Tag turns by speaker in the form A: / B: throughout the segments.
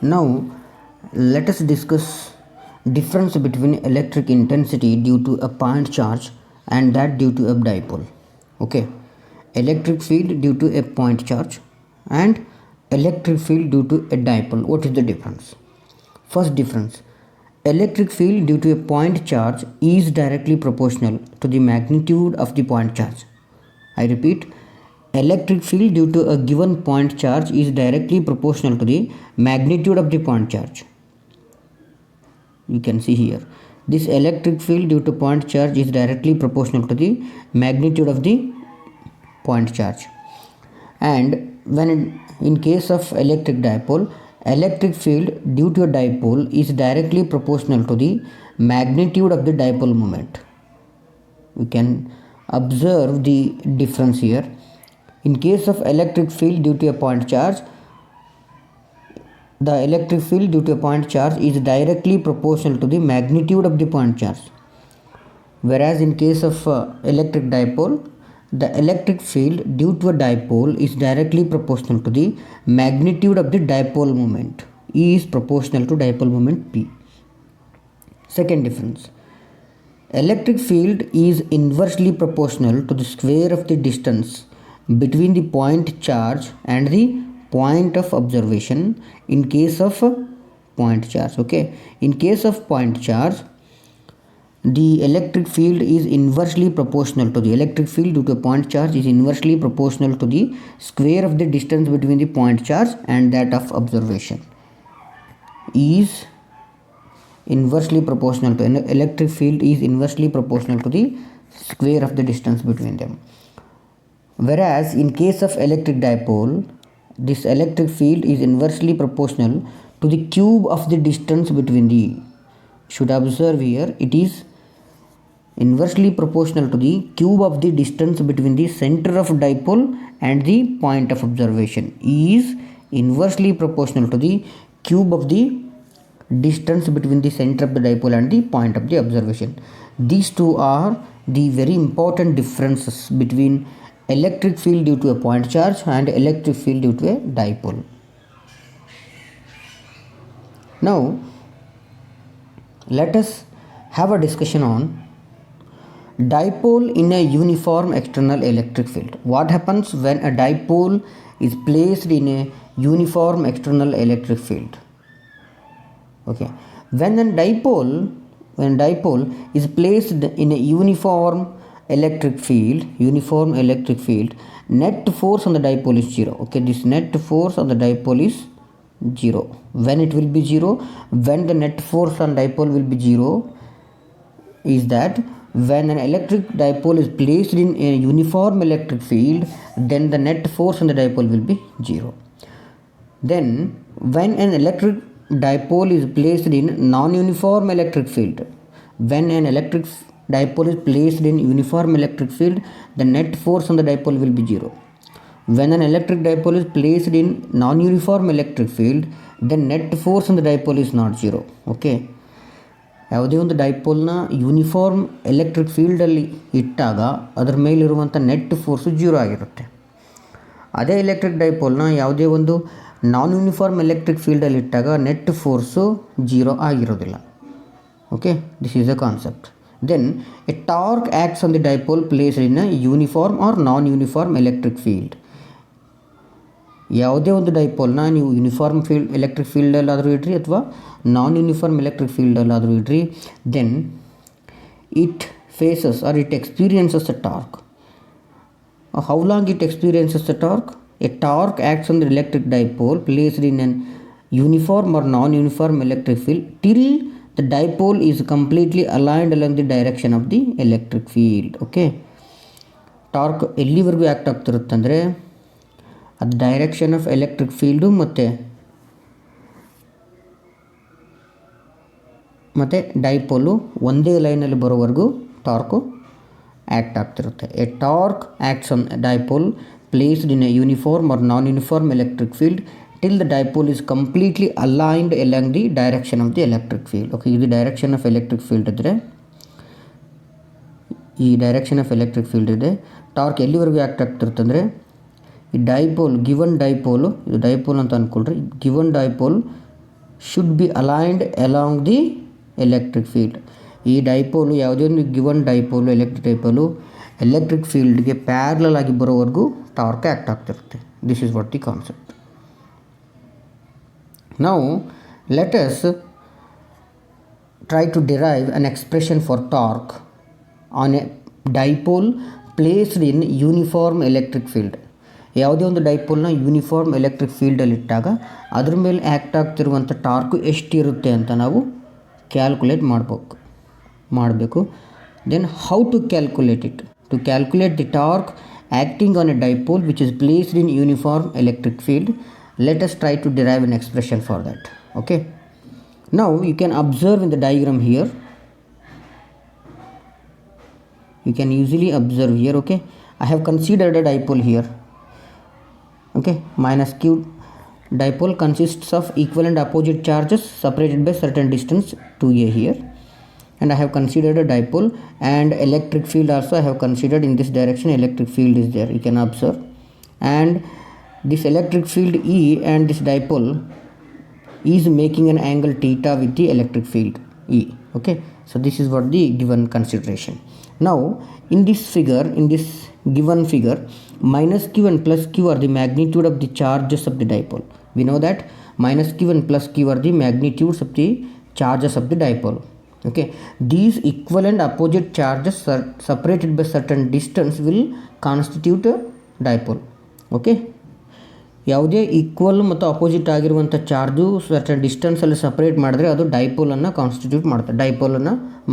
A: Now let us discuss difference between electric intensity due to a point charge and that due to a dipole. Okay, electric field due to a point charge and electric field due to a dipole. What is the difference? First difference, electric field due to a point charge is directly proportional to the magnitude of the point charge. I repeat, electric field due to a given point charge is directly proportional to the magnitude of the point charge. You can see here, this electric field due to point charge is directly proportional to the magnitude of the point charge. And when in case of electric dipole, electric field due to a dipole is directly proportional to the magnitude of the dipole moment. You can observe the difference here. In case of electric field due to a point charge, the electric field due to a point charge is directly proportional to the magnitude of the point charge. Whereas in case of electric dipole, the electric field due to a dipole is directly proportional to the magnitude of the dipole moment. E is proportional to dipole moment P. Second difference, electric field is inversely proportional to the square of the distance between the point charge and the point of observation in case of point charge. Okay, in case of point charge, the electric field is inversely proportional to the electric field due to a point charge is inversely proportional to the square of the distance between the point charge and that of observation. Is inversely proportional to electric field is inversely proportional to the square of the distance between them. Whereas in case of electric dipole, this electric field is inversely proportional to the cube of the distance between the, should observe here, it is inversely proportional to the cube of the distance between the center of dipole and the point of observation. Is inversely proportional to the cube of the distance between the center of the dipole and the point of the observation. These two are the very important differences between electric field due to a point charge and electric field due to a dipole. Now let us have a discussion on dipole in a uniform external electric field. What happens when a dipole is placed in a uniform external electric field? Okay, when a dipole is placed in a uniform electric field, net force on the dipole is 0. Okay, this net force on the dipole is 0. When it will be 0? When the net force on dipole will be 0 is that when an electric dipole is placed in a uniform electric field, then the net force on the dipole will be 0. Then when an electric dipole is placed in non-uniform electric field, when an electric dipole is placed in uniform electric field, the net force on the dipole will be 0. When an electric dipole is placed in non-uniform electric field, the net force on the dipole is not 0. Okay, ಯಾವುದೇ ಒಂದು ಡೈಪೋಲ್ನ uniform electric ಫೀಲ್ಡಲ್ಲಿ ಇಟ್ಟಾಗ ಅದರ ಮೇಲಿರುವಂಥ net force 0 ಆಗಿರುತ್ತೆ. ಅದೇ electric ಡೈಪೋಲ್ನ ಯಾವುದೇ ಒಂದು ನಾನ್ uniform electric ಫೀಲ್ಡಲ್ಲಿ ಇಟ್ಟಾಗ ನೆಟ್ ಫೋರ್ಸು 0 ಆಗಿರೋದಿಲ್ಲ. Okay, this is a concept. Then a torque acts on the dipole placed in a uniform or non-uniform electric field. ಯಾವುದೇ ಒಂದು ಡೈಪೋಲ್ನ ನೀವು ಯೂನಿಫಾರ್ಮ್ ಫೀಲ್ಡ್ ಎಲೆಕ್ಟ್ರಿಕ್ ಫೀಲ್ಡಲ್ಲಾದರೂ ಇಡ್ರಿ ಅಥವಾ ನಾನ್ ಯೂನಿಫಾರ್ಮ್ ಎಲೆಕ್ಟ್ರಿಕ್ ಫೀಲ್ಡಲ್ಲಾದರೂ ಇಡ್ರಿ, then it faces or it experiences a torque. How long it experiences a torque? A torque acts on the electric dipole placed in an uniform or non uniform electric field till the dipole is completely aligned along the direction of the electric field. Okay, torque ಎಲ್ಲಿವರೆಗೂ act ಆಗ್ತಿರುತ್ತೆ ಅಂದರೆ ಅದು direction of electric field ಮತ್ತು ಡೈಪೋಲು ಒಂದೇ ಲೈನಲ್ಲಿ ಬರೋವರೆಗೂ torque act ಆಗ್ತಿರುತ್ತೆ. A torque acts on dipole placed in a uniform or non uniform electric field till the dipole is completely aligned along the direction of the electric field. Okay, ಇದು direction of electric field ಇದ್ದರೆ, ಈ direction of electric field ಇದೆ. Torque ಎಲ್ಲಿವರೆಗೂ act ಆಗ್ತಿರುತ್ತೆ ಅಂದರೆ ಈ dipole, given dipole, ಇದು dipole ಅಂತ ಅಂದ್ಕೊಳ್ರಿ, given dipole should be aligned along the electric field. ಈ ಡೈಪೋಲು ಯಾವುದೇ ಒಂದು ಗಿವನ್ ಡೈಪೋಲು ಎಲೆಕ್ಟ್ರಿಕ್ ಫೀಲ್ಡ್ಗೆ ಪ್ಯಾರಲಲ್ ಆಗಿ ಬರೋವರೆಗೂ ಟಾರ್ಕ್ ಆ್ಯಕ್ಟ್ ಆಗ್ತಿರುತ್ತೆ. This is what the concept. Now let us try to derive an expression for torque on a dipole placed in uniform electric field. ಯಾವುದೇ ಒಂದು ಡೈಪೋಲ್ನ uniform electric ಫೀಲ್ಡಲ್ಲಿ ಇಟ್ಟಾಗ ಅದ್ರ ಮೇಲೆ ಆ್ಯಕ್ಟ್ ಆಗ್ತಿರುವಂಥ ಟಾರ್ಕು ಎಷ್ಟಿರುತ್ತೆ ಅಂತ ನಾವು ಕ್ಯಾಲ್ಕುಲೇಟ್ ಮಾಡಬೇಕು. Then how to calculate it? To calculate the torque acting on a dipole which is placed in uniform electric field, let us try to derive an expression for that. Okay. Now you can observe in the diagram here. You can easily observe here. Okay, I have considered a dipole here. Okay, minus q dipole consists of equal and opposite charges separated by certain distance 2a here, and I have considered a dipole, and electric field also I have considered in this direction. Electric field is there, you can observe, and this electric field E and this dipole is making an angle theta with the electric field E. Okay, so this is what the given consideration. Now in this given figure, minus q and plus q are the magnitude of the charges of the dipole. We know that minus q and plus q are the magnitudes of the charges of the dipole. Okay, these equal and opposite charges are separated by certain distance will constitute a dipole. Okay, ಯಾವುದೇ equal ಮತ್ತು opposite ಆಗಿರುವಂಥ charge certain ಡಿಸ್ಟೆನ್ಸಲ್ಲಿ separate ಮಾಡಿದ್ರೆ ಅದು ಡೈಪೋಲನ್ನು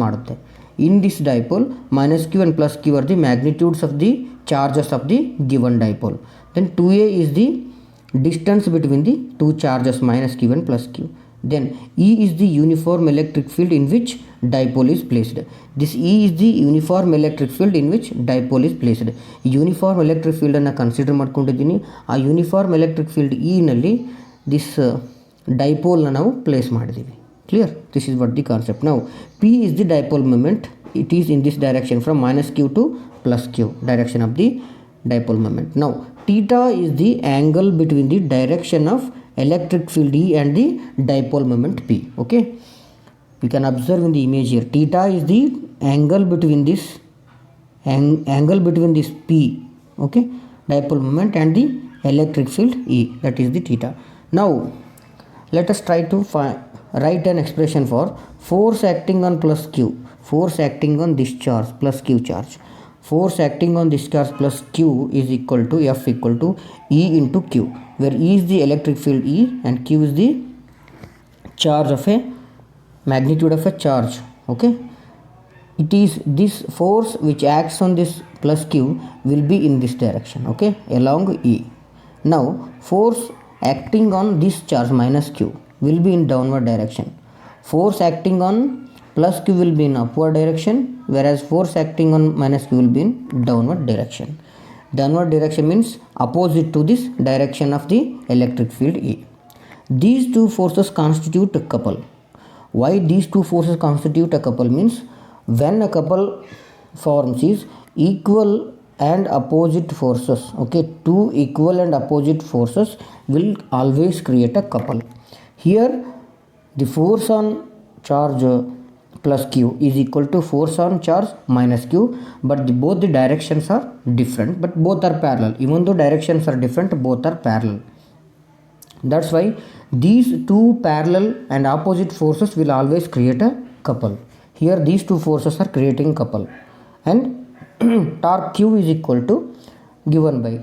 A: ಮಾಡುತ್ತೆ. In this dipole minus q and plus q are the magnitudes of the charges of the given dipole. Then 2a is the distance between the two charges minus q and plus q. Then E is the uniform electric field in which dipole is placed. This E is the uniform electric field in which dipole is placed. Uniform electric ಫೀಲ್ಡನ್ನು consider ಮಾಡ್ಕೊಂಡಿದ್ದೀನಿ. ಆ uniform electric field E ನಲ್ಲಿ this ಡೈಪೋಲ್ನ ನಾವು place ಮಾಡಿದ್ದೀವಿ. Clear? This is what the concept. ನಾವು P is the dipole moment. It is in this direction from minus q to plus q, direction of the dipole moment. Now theta is the angle between the direction of electric field E and the dipole moment P. Okay, you can observe in the image here, theta is the angle between this P, okay, dipole moment, and the electric field E, that is the theta. Now let us try to write an expression for force acting on plus q, force acting on this charge plus q charge. Force acting on this charge plus q is equal to F equal to E into q, where E is the electric field E and q is the charge of a magnitude of a charge. Okay, it is this force which acts on this plus q will be in this direction, okay, along E. Now force acting on this charge minus q will be in downward direction. Force acting on plus q will be in upward direction, whereas force acting on minus q will be in downward direction. Downward direction means opposite to this direction of the electric field E. These two forces constitute a couple. Why these two forces constitute a couple means when a couple forms is equal and opposite forces. Okay, two equal and opposite forces will always create a couple. Here the force on charge plus q is equal to force on charge minus q, but both the directions are different, but both are parallel. Even though directions are different, both are parallel. That's why these two parallel and opposite forces will always create a couple. Here these two forces are creating couple, and torque q is equal to given by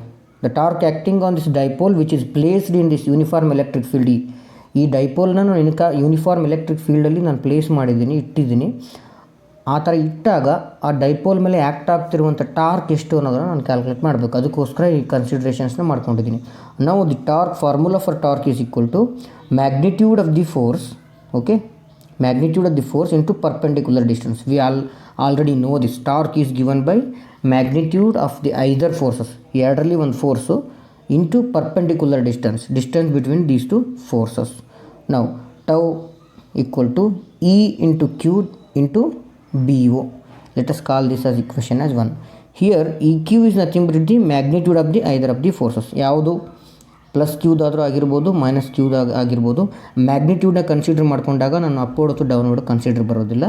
A: the torque acting on this dipole which is placed in this uniform electric field E. ಈ ಡೈಪೋಲ್ನ ನಾನು uniform electric ಫೀಲ್ಡಲ್ಲಿ ನಾನು place ಇಟ್ಟಿದ್ದೀನಿ. ಆ ಥರ ಇಟ್ಟಾಗ ಆ dipole ಮೇಲೆ ಆ್ಯಕ್ಟ್ ಆಗ್ತಿರುವಂಥ ಟಾರ್ಕ್ ಎಷ್ಟು ಅನ್ನೋದನ್ನು ನಾನು ಕ್ಯಾಲ್ಕುಲೇಟ್ ಮಾಡಬೇಕು. ಅದಕ್ಕೋಸ್ಕರ ಈ ಕನ್ಸಿಡ್ರೇಷನ್ಸ್ನ ಮಾಡ್ಕೊಂಡಿದ್ದೀನಿ. ನಾವು the torque formula for torque is equal to magnitude of the force, okay, magnitude of the force into perpendicular distance. We already know this. Torque is given by magnitude of the either forces, ಎರಡರಲ್ಲಿ ಒಂದು force, into perpendicular distance between these two forces. Now tau equal to E into Q into BO. Let us call this as equation as 1. Here EQ is nothing but the magnitude of the either of the forces. ಯಾವುದು plus ಕ್ಯೂದಾದರೂ ಆಗಿರ್ಬೋದು, minus ಕ್ಯೂದಾಗ ಆಗಿರ್ಬೋದು. ಮ್ಯಾಗ್ನಿಟ್ಯೂಡ್ನ consider ಮಾಡ್ಕೊಂಡಾಗ ನಾನು upward ಅಥವಾ downward consider ಬರೋದಿಲ್ಲ.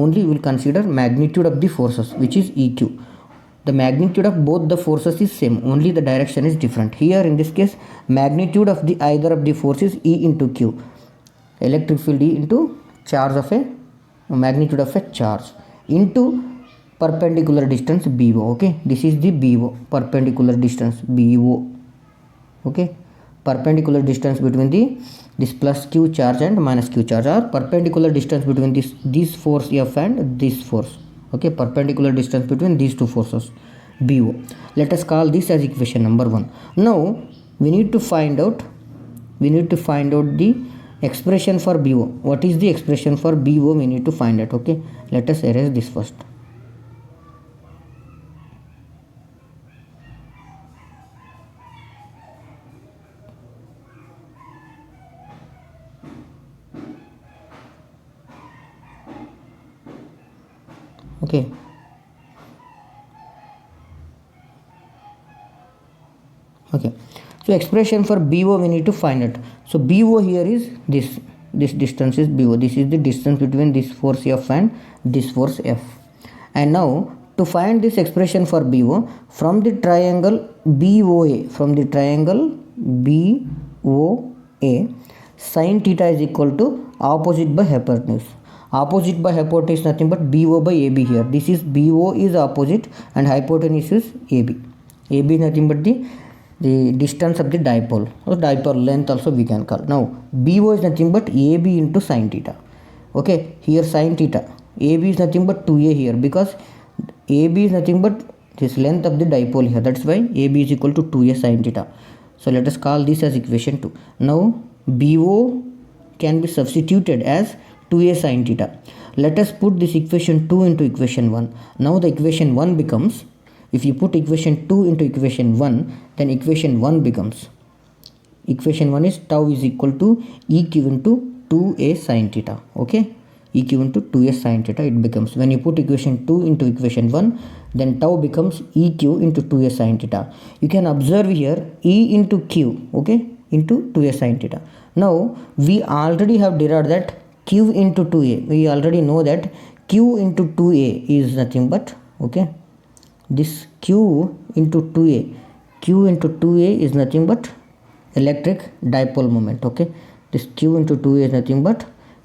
A: Only will consider magnitude of the forces which is E Q. The magnitude of both the forces is same, only the direction is different. Here in this case, magnitude of the either of the force is E into Q. Electric field E into charge of a magnitude of a charge into perpendicular distance BO. Okay, this is the BO, perpendicular distance BO. Okay, perpendicular distance between this plus Q charge and minus Q charge, or perpendicular distance between this force F and this force. Okay, perpendicular distance between these two forces BO. Let us call this as equation number 1. Now we need to find out the expression for BO. What is the expression for BO? We need to find it. Okay, let us erase this first. Okay, so expression for BO we need to find it. So BO here is this distance is BO. This is the distance between this force F and this force F. And now to find this expression for BO from the triangle BOA, sin theta is equal to opposite by hypotenuse. Opposite by hypotenuse nothing but BO by AB. Here this is BO is opposite and hypotenuse is AB. AB is nothing but the distance of the dipole, or dipole length also we can call. Now BO is nothing but AB into sin theta. Okay, here sin theta, AB is nothing but 2A here, because AB is nothing but this length of the dipole here. That's why AB is equal to 2A sin theta. So let us call this as equation 2. Now BO can be substituted as 2A sin theta. Let us put this equation 2 into equation 1. Now the equation 1 becomes, if you put equation 2 into equation 1, then equation 1 becomes, equation 1 is tau is equal to EQ into 2A sin theta. Okay, EQ into 2A sin theta it becomes. When you put equation 2 into equation 1, then tau becomes EQ into 2A sin theta. You can observe here E into Q, okay, into 2A sin theta. Now we already have derived that Q into 2A. We already know that Q into 2A is nothing but, okay, this Q into 2A is nothing but electric dipole moment. Okay, this Q into 2A is nothing but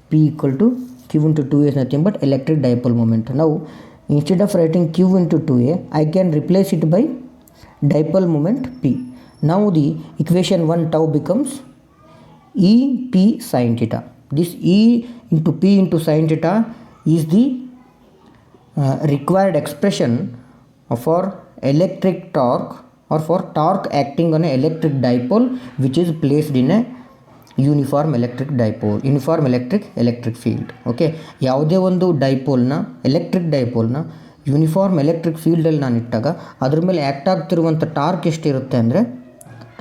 A: P equal to Q into 2A is nothing but electric dipole moment. Now instead of writing Q into 2A, I can replace it by dipole moment P. Now the equation 1 tau becomes EP sin theta. This E into P into sin theta is the required expression for electric torque, or for torque acting on an electric dipole which is placed in a uniform electric field. Okay, ಯಾವುದೇ ಒಂದು ಡೈಪೋಲ್ನ electric ಡೈಪೋಲ್ನ uniform electric ಫೀಲ್ಡಲ್ಲಿ ನಾನು ಇಟ್ಟಾಗ ಅದ್ರ ಮೇಲೆ act ಆಗ್ತಿರುವಂಥ torque ಎಷ್ಟಿರುತ್ತೆ ಅಂದರೆ,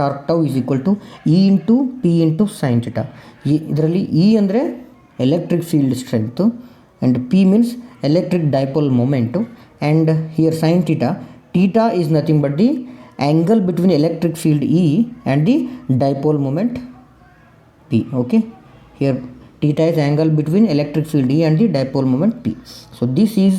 A: torque tau is equal to E into P into sine theta. ಇದರಲ್ಲಿ ಇ ಅಂದರೆ electric field strength, and P means electric dipole moment, and here sine theta. Theta is nothing but the angle between electric field E and the dipole moment P. Okay, here theta is angle between electric field E and the dipole moment P. So this is